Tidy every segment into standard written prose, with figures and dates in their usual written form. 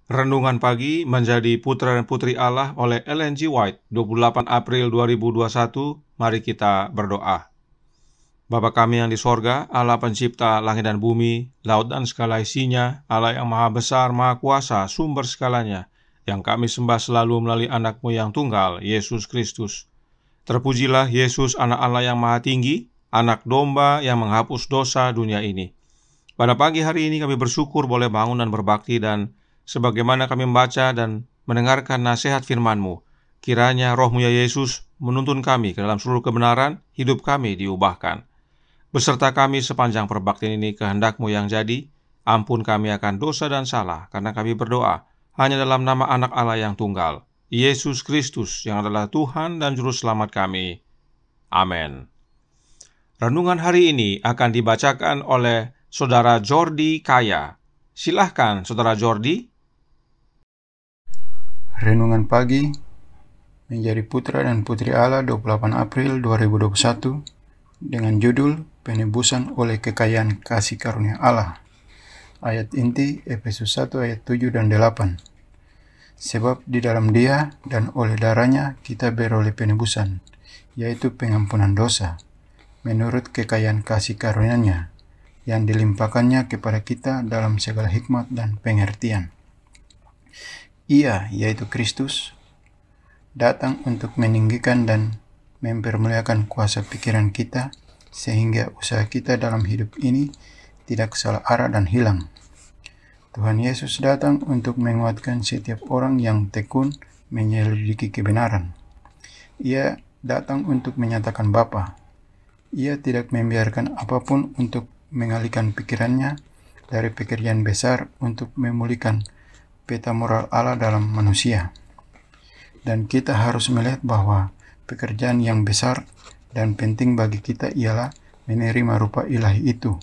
Renungan pagi menjadi putra dan putri Allah oleh Ellen G. White, 28 April 2021. Mari kita berdoa. Bapa kami yang di sorga, Allah pencipta langit dan bumi, laut dan segala isinya, Allah yang maha besar, maha kuasa, sumber segalanya, yang kami sembah selalu melalui anak-Mu yang tunggal, Yesus Kristus. Terpujilah Yesus, anak Allah yang maha tinggi, anak domba yang menghapus dosa dunia ini. Pada pagi hari ini kami bersyukur boleh bangun dan berbakti, dan sebagaimana kami membaca dan mendengarkan nasihat firman-Mu, kiranya Roh-Mu ya Yesus menuntun kami ke dalam seluruh kebenaran, hidup kami diubahkan. Beserta kami sepanjang perbaktian ini, kehendak-Mu yang jadi. Ampun kami akan dosa dan salah, karena kami berdoa hanya dalam nama anak Allah yang tunggal, Yesus Kristus, yang adalah Tuhan dan Juru Selamat kami. Amin. Renungan hari ini akan dibacakan oleh Saudara Jordi Kaya. Silahkan, Saudara Jordi. Renungan pagi menjadi putra dan putri Allah 28 April 2021 dengan judul Penebusan oleh Kekayaan Kasih Karunia Allah. Ayat inti Efesus 1 ayat 7 dan 8. Sebab di dalam Dia dan oleh darahnya kita beroleh penebusan, yaitu pengampunan dosa, menurut kekayaan kasih karunia-Nya yang dilimpahkannya kepada kita dalam segala hikmat dan pengertian. Ia, yaitu Kristus, datang untuk meninggikan dan mempermuliakan kuasa pikiran kita, sehingga usaha kita dalam hidup ini tidak salah arah dan hilang. Tuhan Yesus datang untuk menguatkan setiap orang yang tekun menyelidiki kebenaran. Ia datang untuk menyatakan Bapa. Ia tidak membiarkan apapun untuk mengalihkan pikirannya dari pekerjaan besar untuk memulihkan peta moral Allah dalam manusia. Dan kita harus melihat bahwa pekerjaan yang besar dan penting bagi kita ialah menerima rupa ilahi itu,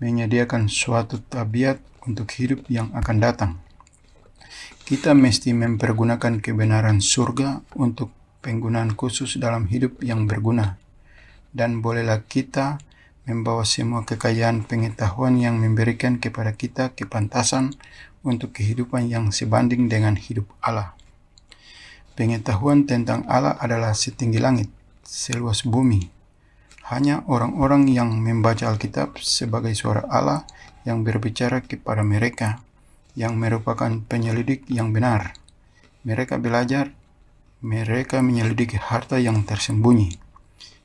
menyediakan suatu tabiat untuk hidup yang akan datang. Kita mesti mempergunakan kebenaran surga untuk penggunaan khusus dalam hidup yang berguna. Dan bolehlah kita membawa semua kekayaan pengetahuan yang memberikan kepada kita kepantasan untuk kehidupan yang sebanding dengan hidup Allah. Pengetahuan tentang Allah adalah setinggi langit, seluas bumi. Hanya orang-orang yang membaca Alkitab sebagai suara Allah yang berbicara kepada mereka, yang merupakan penyelidik yang benar. Mereka belajar, mereka menyelidiki harta yang tersembunyi.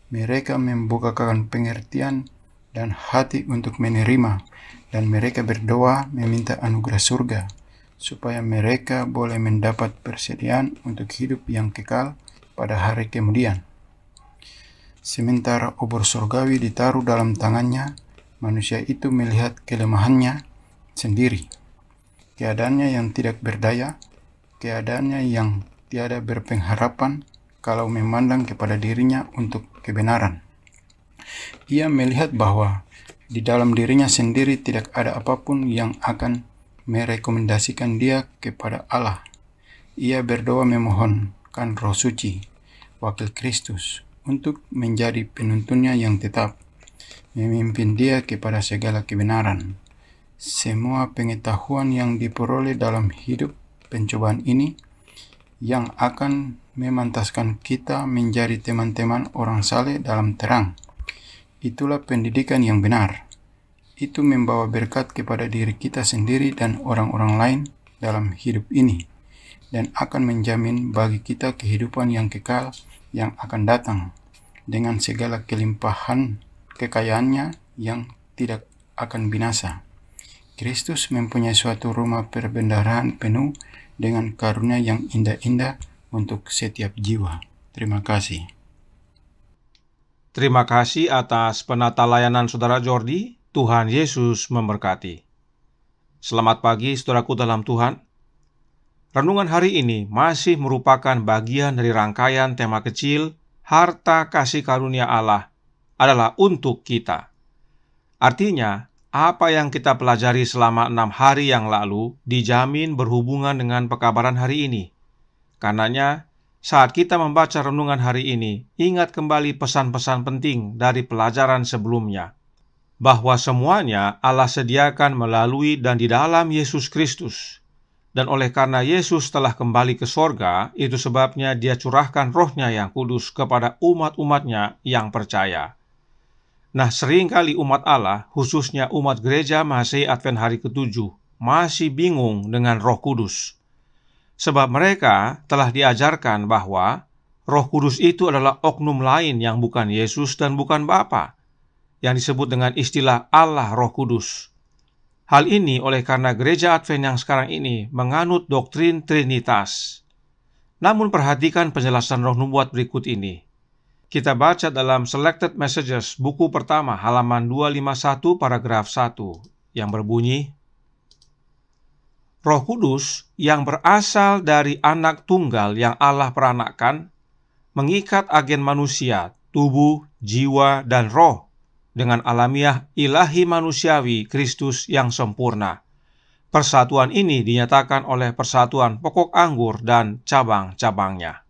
Mereka membukakan pengertian dan hati untuk menerima, dan mereka berdoa meminta anugerah surga, supaya mereka boleh mendapat persediaan untuk hidup yang kekal pada hari kemudian. Sementara obor surgawi ditaruh dalam tangannya, manusia itu melihat kelemahannya sendiri, keadaannya yang tidak berdaya, keadaannya yang tiada berpengharapan kalau memandang kepada dirinya untuk kebenaran. Ia melihat bahwa di dalam dirinya sendiri tidak ada apapun yang akan merekomendasikan dia kepada Allah. Ia berdoa memohonkan Roh Suci, Wakil Kristus, untuk menjadi penuntunnya yang tetap, memimpin dia kepada segala kebenaran. Semua pengetahuan yang diperoleh dalam hidup pencobaan ini yang akan memantaskan kita menjadi teman-teman orang saleh dalam terang. Itulah pendidikan yang benar. Itu membawa berkat kepada diri kita sendiri dan orang-orang lain dalam hidup ini, dan akan menjamin bagi kita kehidupan yang kekal yang akan datang dengan segala kelimpahan kekayaannya yang tidak akan binasa. Kristus mempunyai suatu rumah perbendaharaan penuh dengan karunia yang indah-indah untuk setiap jiwa. Terima kasih. Terima kasih atas penata layanan Saudara Jordi. Tuhan Yesus memberkati. Selamat pagi saudaraku dalam Tuhan. Renungan hari ini masih merupakan bagian dari rangkaian tema kecil Harta Kasih Karunia Allah adalah untuk kita. Artinya, apa yang kita pelajari selama 6 hari yang lalu dijamin berhubungan dengan pekabaran hari ini. Karenanya, saat kita membaca renungan hari ini, ingat kembali pesan-pesan penting dari pelajaran sebelumnya, bahwa semuanya Allah sediakan melalui dan di dalam Yesus Kristus. Dan oleh karena Yesus telah kembali ke sorga, itu sebabnya Dia curahkan Roh-Nya yang kudus kepada umat-umatnya yang percaya. Nah, seringkali umat Allah, khususnya umat gereja Masehi Advent hari ke-7, masih bingung dengan Roh Kudus. Sebab mereka telah diajarkan bahwa Roh Kudus itu adalah oknum lain yang bukan Yesus dan bukan Bapa, yang disebut dengan istilah Allah Roh Kudus. Hal ini oleh karena gereja Advent yang sekarang ini menganut doktrin Trinitas. Namun perhatikan penjelasan roh nubuat berikut ini. Kita baca dalam Selected Messages, buku pertama, halaman 251, paragraf 1, yang berbunyi, Roh Kudus yang berasal dari anak tunggal yang Allah peranakkan, mengikat agen manusia, tubuh, jiwa, dan roh, dengan alamiah ilahi manusiawi Kristus yang sempurna. Persatuan ini dinyatakan oleh persatuan pokok anggur dan cabang-cabangnya.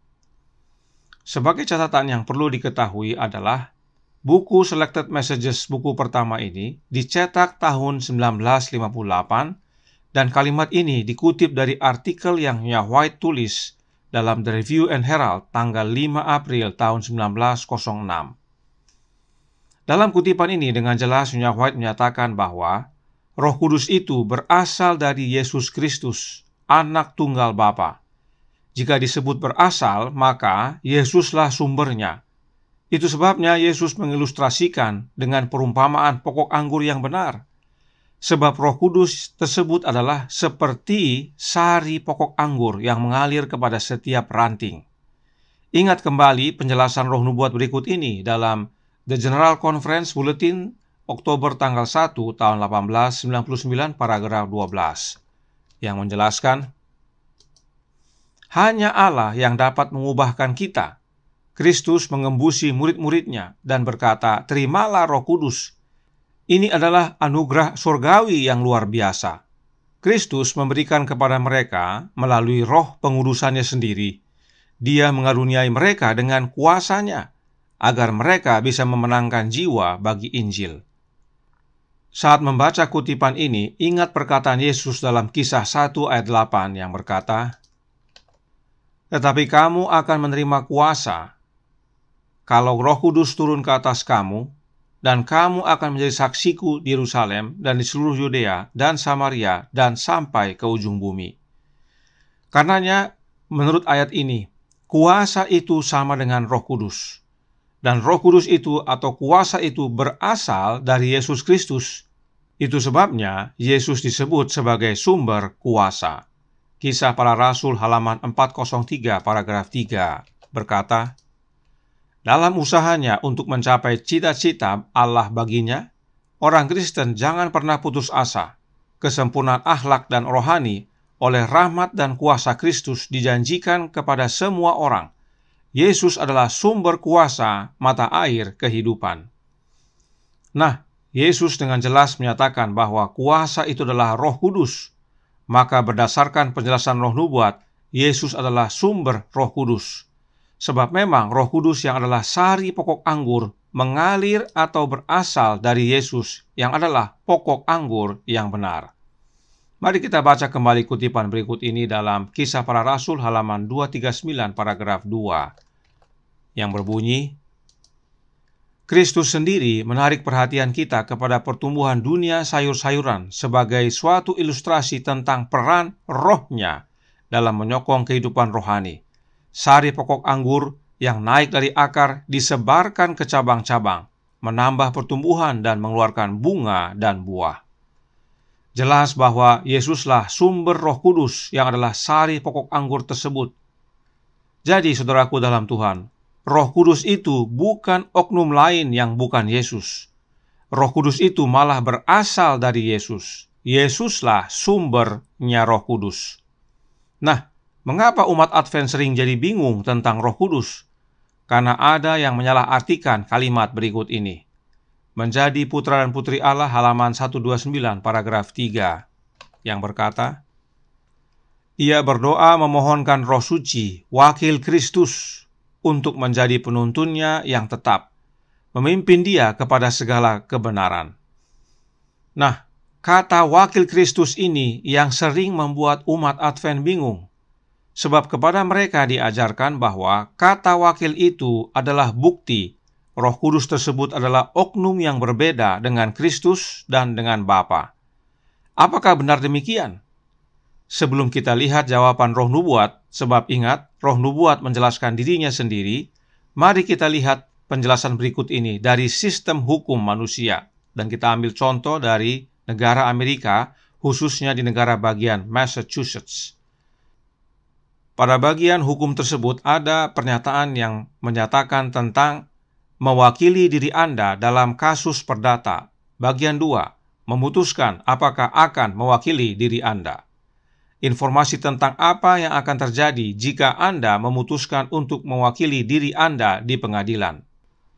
Sebagai catatan yang perlu diketahui adalah, buku Selected Messages buku pertama ini dicetak tahun 1958, dan kalimat ini dikutip dari artikel yang Nyonya White tulis dalam The Review and Herald tanggal 5 April tahun 1906. Dalam kutipan ini dengan jelas Nyonya White menyatakan bahwa Roh Kudus itu berasal dari Yesus Kristus, anak tunggal Bapa. Jika disebut berasal, maka Yesuslah sumbernya. Itu sebabnya Yesus mengilustrasikan dengan perumpamaan pokok anggur yang benar. Sebab Roh Kudus tersebut adalah seperti sari pokok anggur yang mengalir kepada setiap ranting. Ingat kembali penjelasan roh nubuat berikut ini dalam The General Conference Bulletin, Oktober tanggal 1 tahun 1899, paragraf 12, yang menjelaskan, hanya Allah yang dapat mengubahkan kita. Kristus mengembusi murid-muridnya dan berkata, terimalah Roh Kudus. Ini adalah anugerah surgawi yang luar biasa. Kristus memberikan kepada mereka melalui roh pengudusannya sendiri. Dia mengaruniai mereka dengan kuasanya, agar mereka bisa memenangkan jiwa bagi Injil. Saat membaca kutipan ini, ingat perkataan Yesus dalam Kisah 1 ayat 8 yang berkata, tetapi kamu akan menerima kuasa kalau Roh Kudus turun ke atas kamu, dan kamu akan menjadi saksiku di Yerusalem dan di seluruh Yudea dan Samaria dan sampai ke ujung bumi. Karenanya, menurut ayat ini, kuasa itu sama dengan Roh Kudus. Dan Roh Kudus itu atau kuasa itu berasal dari Yesus Kristus. Itu sebabnya Yesus disebut sebagai sumber kuasa. Kisah Para Rasul halaman 403 paragraf 3 berkata, dalam usahanya untuk mencapai cita-cita Allah baginya, orang Kristen jangan pernah putus asa. Kesempurnaan akhlak dan rohani oleh rahmat dan kuasa Kristus dijanjikan kepada semua orang. Yesus adalah sumber kuasa mata air kehidupan. Nah, Yesus dengan jelas menyatakan bahwa kuasa itu adalah Roh Kudus. Maka berdasarkan penjelasan roh nubuat, Yesus adalah sumber Roh Kudus. Sebab memang Roh Kudus yang adalah sari pokok anggur mengalir atau berasal dari Yesus yang adalah pokok anggur yang benar. Mari kita baca kembali kutipan berikut ini dalam Kisah Para Rasul halaman 239 paragraf 2 yang berbunyi, Kristus sendiri menarik perhatian kita kepada pertumbuhan dunia sayur-sayuran sebagai suatu ilustrasi tentang peran rohnya dalam menyokong kehidupan rohani. Sari pokok anggur yang naik dari akar disebarkan ke cabang-cabang, menambah pertumbuhan dan mengeluarkan bunga dan buah. Jelas bahwa Yesuslah sumber Roh Kudus yang adalah sari pokok anggur tersebut. Jadi, saudaraku dalam Tuhan, Roh Kudus itu bukan oknum lain yang bukan Yesus. Roh Kudus itu malah berasal dari Yesus. Yesuslah sumbernya Roh Kudus. Nah, mengapa umat Advent sering jadi bingung tentang Roh Kudus? Karena ada yang menyalahartikan kalimat berikut ini. Menjadi Putra dan Putri Allah halaman 129 paragraf 3 yang berkata, ia berdoa memohonkan Roh Suci, wakil Kristus, untuk menjadi penuntunnya yang tetap, memimpin dia kepada segala kebenaran. Nah, kata wakil Kristus ini yang sering membuat umat Advent bingung. Sebab kepada mereka diajarkan bahwa kata wakil itu adalah bukti Roh Kudus tersebut adalah oknum yang berbeda dengan Kristus dan dengan Bapa. Apakah benar demikian? Sebelum kita lihat jawaban roh nubuat, sebab ingat, roh nubuat menjelaskan dirinya sendiri, mari kita lihat penjelasan berikut ini dari sistem hukum manusia. Dan kita ambil contoh dari negara Amerika, khususnya di negara bagian Massachusetts. Pada bagian hukum tersebut ada pernyataan yang menyatakan tentang mewakili diri Anda dalam kasus perdata. Bagian 2, memutuskan apakah akan mewakili diri Anda. Informasi tentang apa yang akan terjadi jika Anda memutuskan untuk mewakili diri Anda di pengadilan.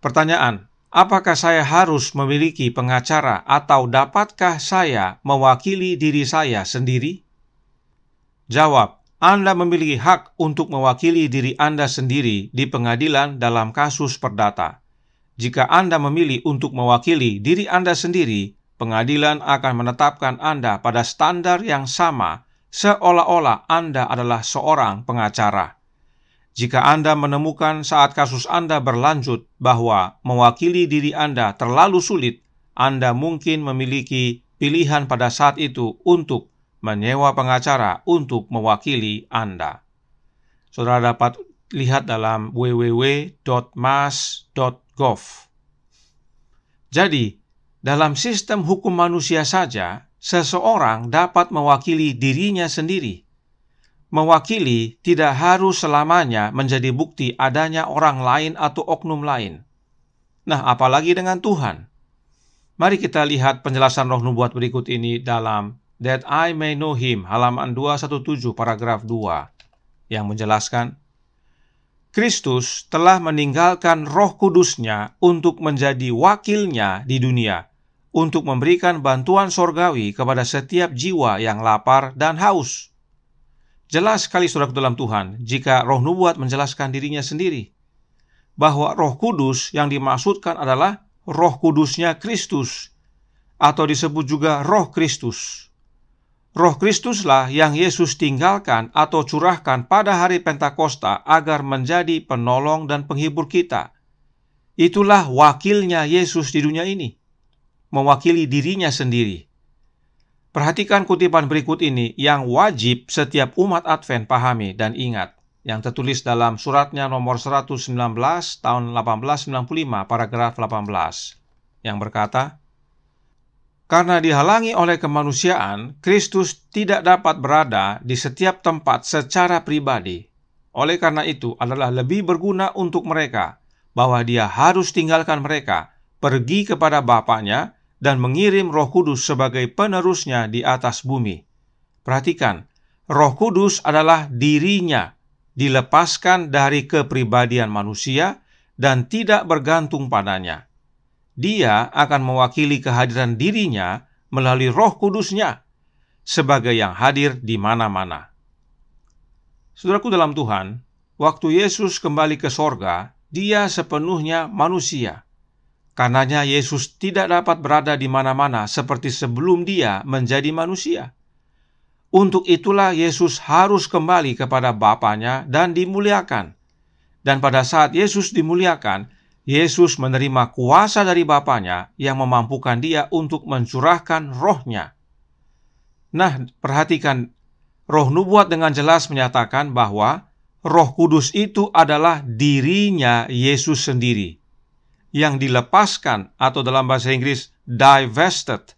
Pertanyaan, apakah saya harus memiliki pengacara atau dapatkah saya mewakili diri saya sendiri? Jawab, Anda memiliki hak untuk mewakili diri Anda sendiri di pengadilan dalam kasus perdata. Jika Anda memilih untuk mewakili diri Anda sendiri, pengadilan akan menetapkan Anda pada standar yang sama, seolah-olah Anda adalah seorang pengacara. Jika Anda menemukan saat kasus Anda berlanjut bahwa mewakili diri Anda terlalu sulit, Anda mungkin memiliki pilihan pada saat itu untuk menyewa pengacara untuk mewakili Anda. Saudara dapat lihat dalam www.mas.gov. Jadi, dalam sistem hukum manusia saja, seseorang dapat mewakili dirinya sendiri. Mewakili tidak harus selamanya menjadi bukti adanya orang lain atau oknum lain. Nah, apalagi dengan Tuhan. Mari kita lihat penjelasan roh nubuat berikut ini dalam That I May Know Him, halaman 217, paragraf 2, yang menjelaskan, Kristus telah meninggalkan Roh Kudusnya untuk menjadi wakilnya di dunia, untuk memberikan bantuan sorgawi kepada setiap jiwa yang lapar dan haus. Jelas sekali saudara dalam Tuhan, jika roh nubuat menjelaskan dirinya sendiri, bahwa Roh Kudus yang dimaksudkan adalah Roh Kudusnya Kristus, atau disebut juga Roh Kristus. Roh Kristuslah yang Yesus tinggalkan atau curahkan pada hari Pentakosta agar menjadi penolong dan penghibur kita. Itulah wakilnya Yesus di dunia ini, mewakili dirinya sendiri. Perhatikan kutipan berikut ini yang wajib setiap umat Advent pahami dan ingat, yang tertulis dalam suratnya nomor 119 tahun 1895, paragraf 18, yang berkata, Karena dihalangi oleh kemanusiaan, Kristus tidak dapat berada di setiap tempat secara pribadi. Oleh karena itu adalah lebih berguna untuk mereka bahwa Dia harus tinggalkan mereka, pergi kepada Bapaknya, dan mengirim Roh Kudus sebagai penerusnya di atas bumi. Perhatikan, Roh Kudus adalah dirinya, dilepaskan dari kepribadian manusia dan tidak bergantung padanya. Dia akan mewakili kehadiran dirinya melalui Roh Kudusnya sebagai yang hadir di mana-mana. Saudaraku dalam Tuhan, waktu Yesus kembali ke sorga, Dia sepenuhnya manusia. Karenanya Yesus tidak dapat berada di mana-mana seperti sebelum Dia menjadi manusia. Untuk itulah Yesus harus kembali kepada Bapaknya dan dimuliakan. Dan pada saat Yesus dimuliakan, Yesus menerima kuasa dari Bapaknya yang memampukan Dia untuk mencurahkan Roh-Nya. Nah, perhatikan, roh nubuat dengan jelas menyatakan bahwa Roh Kudus itu adalah dirinya Yesus sendiri, yang dilepaskan atau dalam bahasa Inggris divested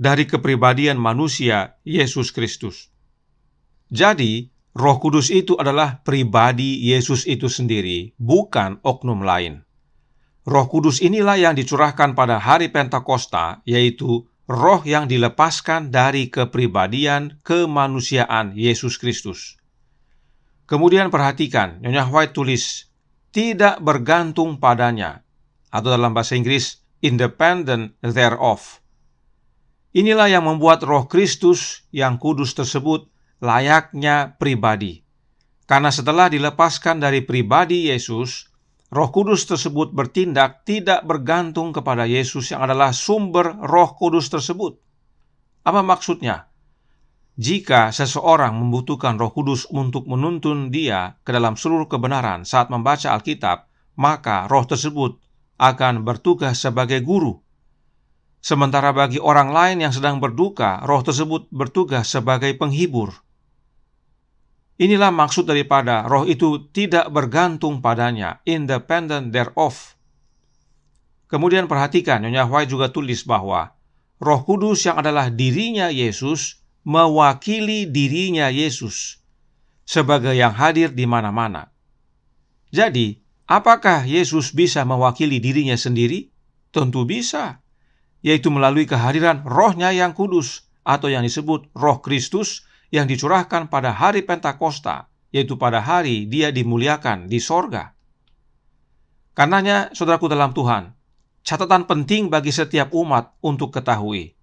dari kepribadian manusia Yesus Kristus. Jadi, Roh Kudus itu adalah pribadi Yesus itu sendiri, bukan oknum lain. Roh Kudus inilah yang dicurahkan pada hari Pentakosta, yaitu roh yang dilepaskan dari kepribadian kemanusiaan Yesus Kristus. Kemudian perhatikan, Nyonya White tulis, tidak bergantung padanya, atau dalam bahasa Inggris, independent thereof. Inilah yang membuat Roh Kristus yang kudus tersebut layaknya pribadi. Karena setelah dilepaskan dari pribadi Yesus, Roh Kudus tersebut bertindak tidak bergantung kepada Yesus yang adalah sumber Roh Kudus tersebut. Apa maksudnya? Jika seseorang membutuhkan Roh Kudus untuk menuntun dia ke dalam seluruh kebenaran saat membaca Alkitab, maka Roh tersebut akan bertugas sebagai guru. Sementara bagi orang lain yang sedang berduka, Roh tersebut bertugas sebagai penghibur. Inilah maksud daripada Roh itu tidak bergantung padanya, independent thereof. Kemudian perhatikan, Nyonya White juga tulis bahwa Roh Kudus yang adalah dirinya Yesus mewakili dirinya Yesus sebagai yang hadir di mana-mana. Jadi, apakah Yesus bisa mewakili dirinya sendiri? Tentu bisa, yaitu melalui kehadiran Roh-Nya yang kudus, atau yang disebut Roh Kristus, yang dicurahkan pada hari Pentakosta, yaitu pada hari Dia dimuliakan di sorga. Karenanya, saudaraku dalam Tuhan, catatan penting bagi setiap umat untuk ketahui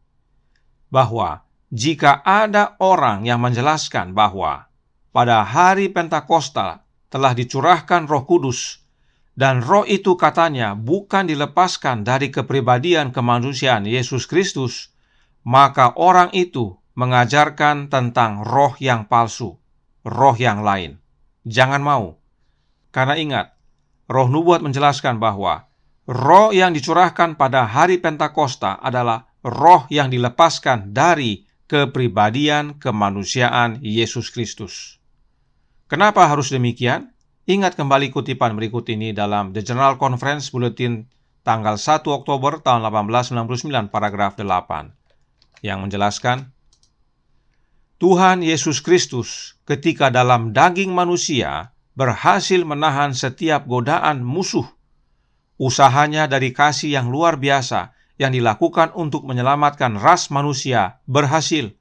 bahwa jika ada orang yang menjelaskan bahwa pada hari Pentakosta telah dicurahkan Roh Kudus, dan Roh itu katanya bukan dilepaskan dari kepribadian kemanusiaan Yesus Kristus, maka orang itu mengajarkan tentang roh yang palsu, roh yang lain. Jangan mau. Karena ingat, Roh Nubuat menjelaskan bahwa roh yang dicurahkan pada hari Pentakosta adalah roh yang dilepaskan dari kepribadian kemanusiaan Yesus Kristus. Kenapa harus demikian? Ingat kembali kutipan berikut ini dalam The General Conference Bulletin tanggal 1 Oktober tahun 1899 paragraf 8 yang menjelaskan, Tuhan Yesus Kristus ketika dalam daging manusia berhasil menahan setiap godaan musuh. Usahanya dari kasih yang luar biasa yang dilakukan untuk menyelamatkan ras manusia berhasil.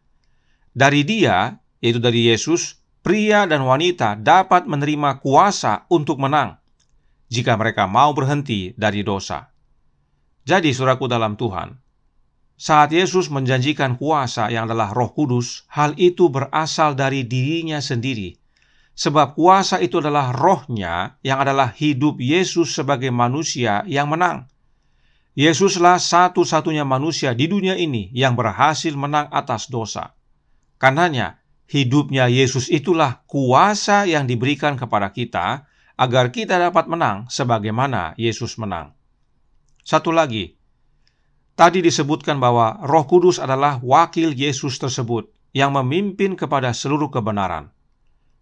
Dari Dia, yaitu dari Yesus, pria dan wanita dapat menerima kuasa untuk menang jika mereka mau berhenti dari dosa. Jadi, saudaraku dalam Tuhan, saat Yesus menjanjikan kuasa yang adalah Roh Kudus, hal itu berasal dari dirinya sendiri. Sebab kuasa itu adalah rohnya yang adalah hidup Yesus sebagai manusia yang menang. Yesuslah satu-satunya manusia di dunia ini yang berhasil menang atas dosa. Karenanya, hidupnya Yesus itulah kuasa yang diberikan kepada kita agar kita dapat menang sebagaimana Yesus menang. Satu lagi, tadi disebutkan bahwa Roh Kudus adalah wakil Yesus tersebut yang memimpin kepada seluruh kebenaran.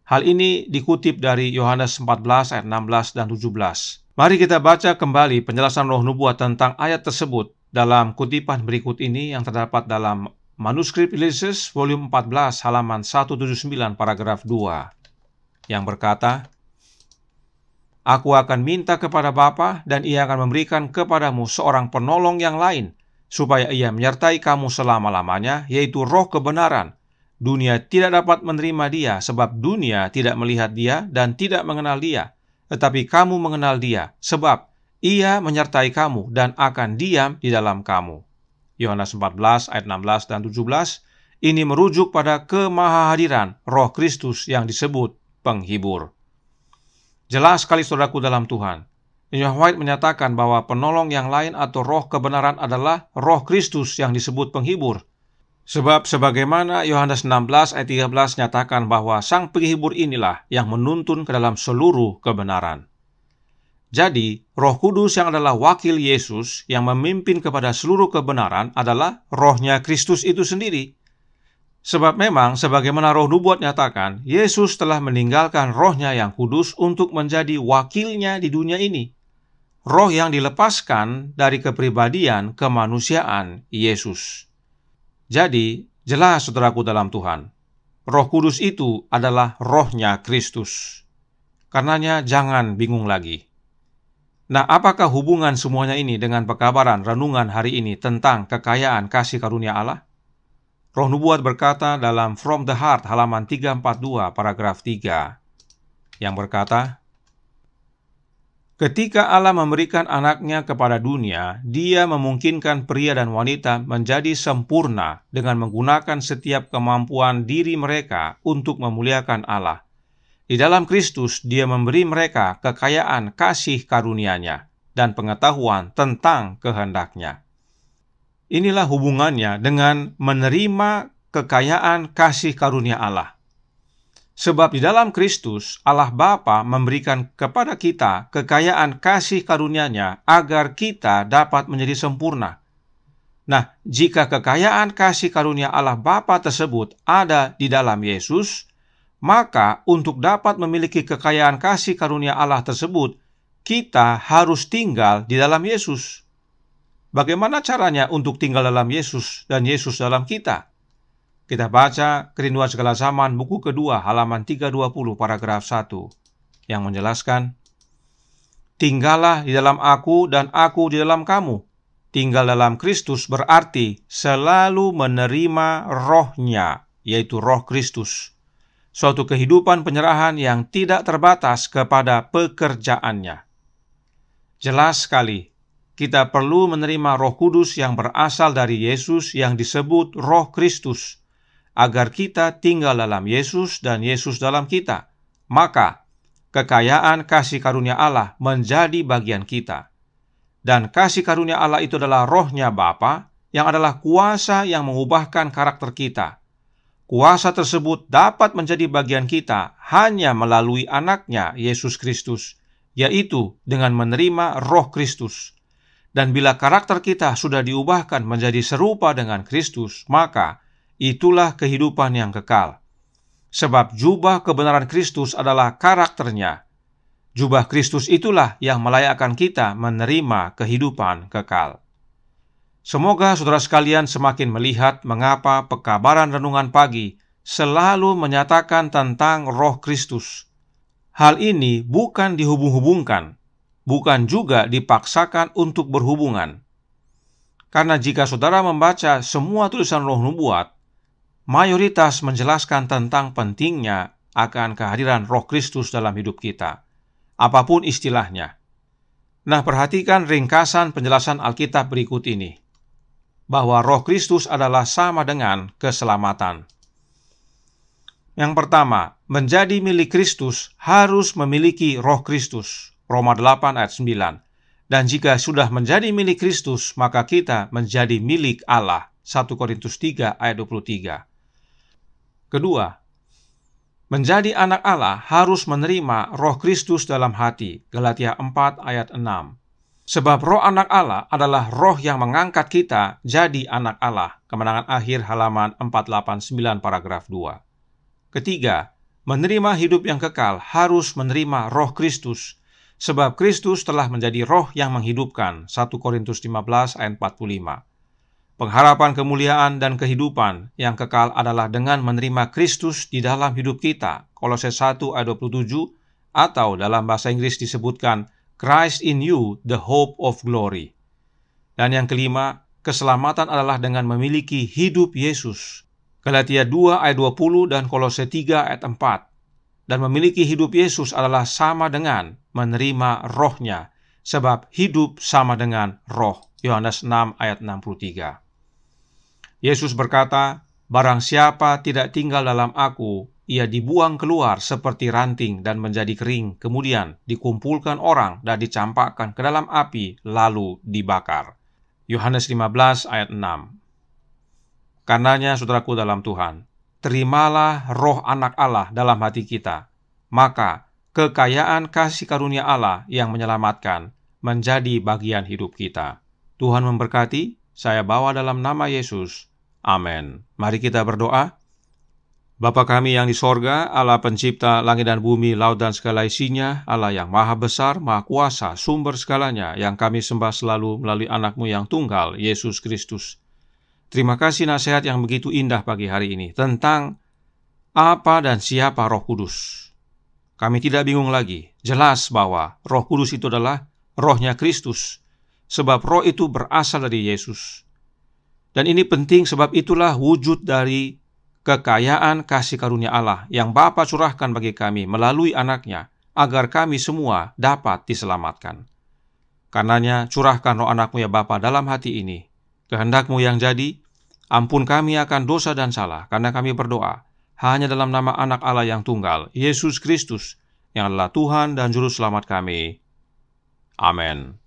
Hal ini dikutip dari Yohanes 14 ayat 16 dan 17. Mari kita baca kembali penjelasan Roh Nubuat tentang ayat tersebut dalam kutipan berikut ini yang terdapat dalam manuskrip Ulysses volume 14 halaman 179 paragraf 2 yang berkata, Aku akan minta kepada Bapa dan Ia akan memberikan kepadamu seorang penolong yang lain supaya Ia menyertai kamu selama-lamanya, yaitu Roh kebenaran. Dunia tidak dapat menerima Dia sebab dunia tidak melihat Dia dan tidak mengenal Dia. Tetapi kamu mengenal Dia sebab Ia menyertai kamu dan akan diam di dalam kamu. Yohanes 14 ayat 16 dan 17 ini merujuk pada kemahahadiran Roh Kristus yang disebut penghibur. Jelas sekali saudaraku dalam Tuhan. Ellen White menyatakan bahwa penolong yang lain atau roh kebenaran adalah Roh Kristus yang disebut penghibur. Sebab sebagaimana Yohanes 16 ayat 13 nyatakan bahwa Sang Penghibur inilah yang menuntun ke dalam seluruh kebenaran. Jadi, Roh Kudus yang adalah wakil Yesus yang memimpin kepada seluruh kebenaran adalah rohnya Kristus itu sendiri. Sebab memang sebagaimana Roh Nubuat nyatakan, Yesus telah meninggalkan rohnya yang kudus untuk menjadi wakilnya di dunia ini. Roh yang dilepaskan dari kepribadian kemanusiaan Yesus. Jadi, jelas saudaraku dalam Tuhan, Roh Kudus itu adalah rohnya Kristus. Karenanya jangan bingung lagi. Nah, apakah hubungan semuanya ini dengan pekabaran renungan hari ini tentang kekayaan kasih karunia Allah? Roh Nubuat berkata dalam From the Heart halaman 342 paragraf 3 yang berkata, Ketika Allah memberikan anaknya kepada dunia, Dia memungkinkan pria dan wanita menjadi sempurna dengan menggunakan setiap kemampuan diri mereka untuk memuliakan Allah. Di dalam Kristus, Dia memberi mereka kekayaan kasih karunia-Nya dan pengetahuan tentang kehendak-Nya. Inilah hubungannya dengan menerima kekayaan kasih karunia Allah. Sebab di dalam Kristus, Allah Bapa memberikan kepada kita kekayaan kasih karunia-Nya agar kita dapat menjadi sempurna. Nah, jika kekayaan kasih karunia Allah Bapa tersebut ada di dalam Yesus, maka untuk dapat memiliki kekayaan kasih karunia Allah tersebut, kita harus tinggal di dalam Yesus. Bagaimana caranya untuk tinggal dalam Yesus dan Yesus dalam kita? Kita baca Kerinduan Segala Zaman buku kedua halaman 320 paragraf 1 yang menjelaskan, "Tinggallah di dalam aku dan aku di dalam kamu." Tinggal dalam Kristus berarti selalu menerima roh-Nya, yaitu roh Kristus. Suatu kehidupan penyerahan yang tidak terbatas kepada pekerjaannya. Jelas sekali, kita perlu menerima Roh Kudus yang berasal dari Yesus yang disebut Roh Kristus, agar kita tinggal dalam Yesus dan Yesus dalam kita. Maka, kekayaan kasih karunia Allah menjadi bagian kita. Dan kasih karunia Allah itu adalah roh-Nya Bapa, yang adalah kuasa yang mengubahkan karakter kita. Kuasa tersebut dapat menjadi bagian kita hanya melalui Anak-Nya, Yesus Kristus, yaitu dengan menerima Roh Kristus. Dan bila karakter kita sudah diubahkan menjadi serupa dengan Kristus, maka itulah kehidupan yang kekal. Sebab jubah kebenaran Kristus adalah karakternya. Jubah Kristus itulah yang melayakkan kita menerima kehidupan kekal. Semoga saudara sekalian semakin melihat mengapa pekabaran renungan pagi selalu menyatakan tentang Roh Kristus. Hal ini bukan dihubung-hubungkan, bukan juga dipaksakan untuk berhubungan. Karena jika saudara membaca semua tulisan Roh Nubuat, mayoritas menjelaskan tentang pentingnya akan kehadiran Roh Kristus dalam hidup kita, apapun istilahnya. Nah, perhatikan ringkasan penjelasan Alkitab berikut ini, bahwa Roh Kristus adalah sama dengan keselamatan. Yang pertama, menjadi milik Kristus harus memiliki Roh Kristus, Roma 8 ayat 9. Dan jika sudah menjadi milik Kristus, maka kita menjadi milik Allah, 1 Korintus 3 ayat 23. Kedua, menjadi anak Allah harus menerima Roh Kristus dalam hati, Galatia 4 ayat 6. Sebab roh anak Allah adalah roh yang mengangkat kita jadi anak Allah, Kemenangan Akhir halaman 489 paragraf 2. Ketiga, menerima hidup yang kekal harus menerima Roh Kristus, sebab Kristus telah menjadi roh yang menghidupkan, 1 Korintus 15 ayat 45. Pengharapan kemuliaan dan kehidupan yang kekal adalah dengan menerima Kristus di dalam hidup kita, Kolose 1 ayat 27, atau dalam bahasa Inggris disebutkan Christ in you, the hope of glory. Dan yang kelima, keselamatan adalah dengan memiliki hidup Yesus, Galatia 2 ayat 20 dan Kolose 3 ayat 4. Dan memiliki hidup Yesus adalah sama dengan menerima roh-Nya, sebab hidup sama dengan roh, Yohanes 6 ayat 63. Yesus berkata, "Barang siapa tidak tinggal dalam aku, ia dibuang keluar seperti ranting dan menjadi kering, kemudian dikumpulkan orang dan dicampakkan ke dalam api, lalu dibakar." Yohanes 15 ayat 6. Karenanya, saudaraku dalam Tuhan, terimalah roh anak Allah dalam hati kita, maka kekayaan kasih karunia Allah yang menyelamatkan menjadi bagian hidup kita. Tuhan memberkati, saya bawa dalam nama Yesus. Amin. Mari kita berdoa. Bapa kami yang di sorga, Allah pencipta langit dan bumi, laut dan segala isinya, Allah yang maha besar, maha kuasa, sumber segalanya, yang kami sembah selalu melalui anak-Mu yang tunggal, Yesus Kristus. Terima kasih nasihat yang begitu indah pagi hari ini tentang apa dan siapa Roh Kudus. Kami tidak bingung lagi, jelas bahwa Roh Kudus itu adalah roh-Nya Kristus, sebab roh itu berasal dari Yesus. Dan ini penting sebab itulah wujud dari kekayaan kasih karunia Allah yang Bapa curahkan bagi kami melalui anak-Nya, agar kami semua dapat diselamatkan. Karenanya curahkan roh anak-Mu ya Bapa dalam hati ini. Kehendak-Mu yang jadi, ampun kami akan dosa dan salah, karena kami berdoa hanya dalam nama anak Allah yang tunggal, Yesus Kristus, yang adalah Tuhan dan Juru Selamat kami. Amin.